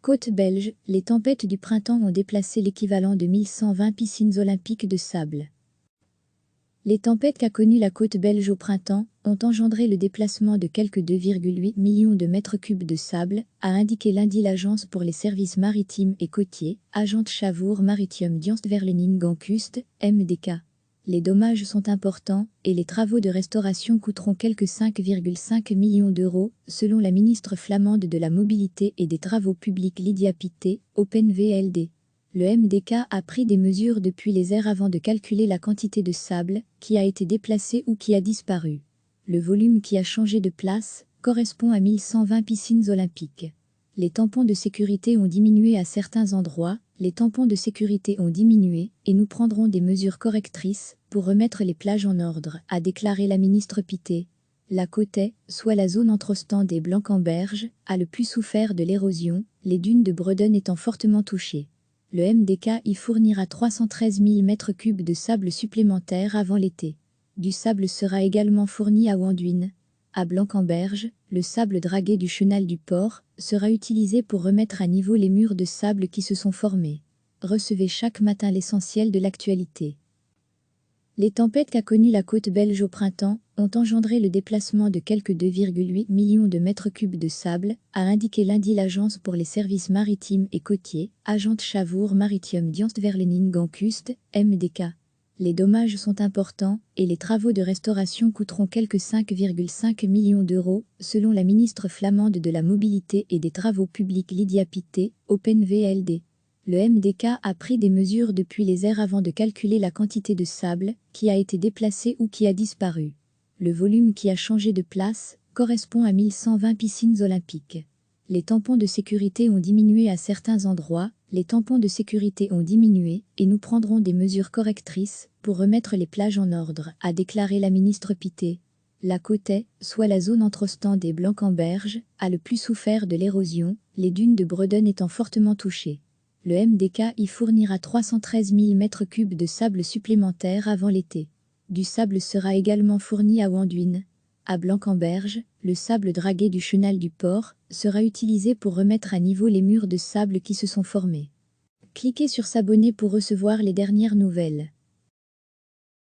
Côte belge, les tempêtes du printemps ont déplacé l'équivalent de 1120 piscines olympiques de sable. Les tempêtes qu'a connues la côte belge au printemps ont engendré le déplacement de quelques 2,8 millions de mètres cubes de sable, a indiqué lundi l'Agence pour les services maritimes et côtiers, Agent Chavoer Maritiem Dienstverlening MDK. Les dommages sont importants et les travaux de restauration coûteront quelque 5,5 millions d'euros, selon la ministre flamande de la Mobilité et des Travaux publics Lydia Pitté, OpenVLD. Le MDK a pris des mesures depuis les airs avant de calculer la quantité de sable qui a été déplacée ou qui a disparu. Le volume qui a changé de place correspond à 1120 piscines olympiques. Les tampons de sécurité ont diminué à certains endroits, les tampons de sécurité ont diminué et nous prendrons des mesures correctrices pour remettre les plages en ordre, a déclaré la ministre Pitté. La Côte, soit la zone entre Ostende et Blanquemberge, a le plus souffert de l'érosion, les dunes de Bredon étant fortement touchées. Le MDK y fournira 313 000 mètres cubes de sable supplémentaires avant l'été. Du sable sera également fourni à Wanduin. À Blanquemberge, le sable dragué du chenal du port sera utilisé pour remettre à niveau les murs de sable qui se sont formés. Recevez chaque matin l'essentiel de l'actualité. Les tempêtes qu'a connues la côte belge au printemps ont engendré le déplacement de quelques 2,8 millions de mètres cubes de sable, a indiqué lundi l'Agence pour les services maritimes et côtiers, Agent Chavoer Maritiem Dienstverlening MDK. Les dommages sont importants et les travaux de restauration coûteront quelque 5,5 millions d'euros, selon la ministre flamande de la Mobilité et des Travaux publics Lydia Pitté, OpenVLD. Le MDK a pris des mesures depuis les airs avant de calculer la quantité de sable qui a été déplacée ou qui a disparu. Le volume qui a changé de place correspond à 1120 piscines olympiques. Les tampons de sécurité ont diminué à certains endroits, les tampons de sécurité ont diminué et nous prendrons des mesures correctrices pour remettre les plages en ordre, a déclaré la ministre Pitté. La Côte, soit la zone entre Ostende et Blanquemberge, a le plus souffert de l'érosion, les dunes de Bredon étant fortement touchées. Le MDK y fournira 313 000 mètres cubes de sable supplémentaires avant l'été. Du sable sera également fourni à Wanduin. À Blanquemberge, le sable dragué du chenal du port sera utilisé pour remettre à niveau les murs de sable qui se sont formés. Cliquez sur s'abonner pour recevoir les dernières nouvelles.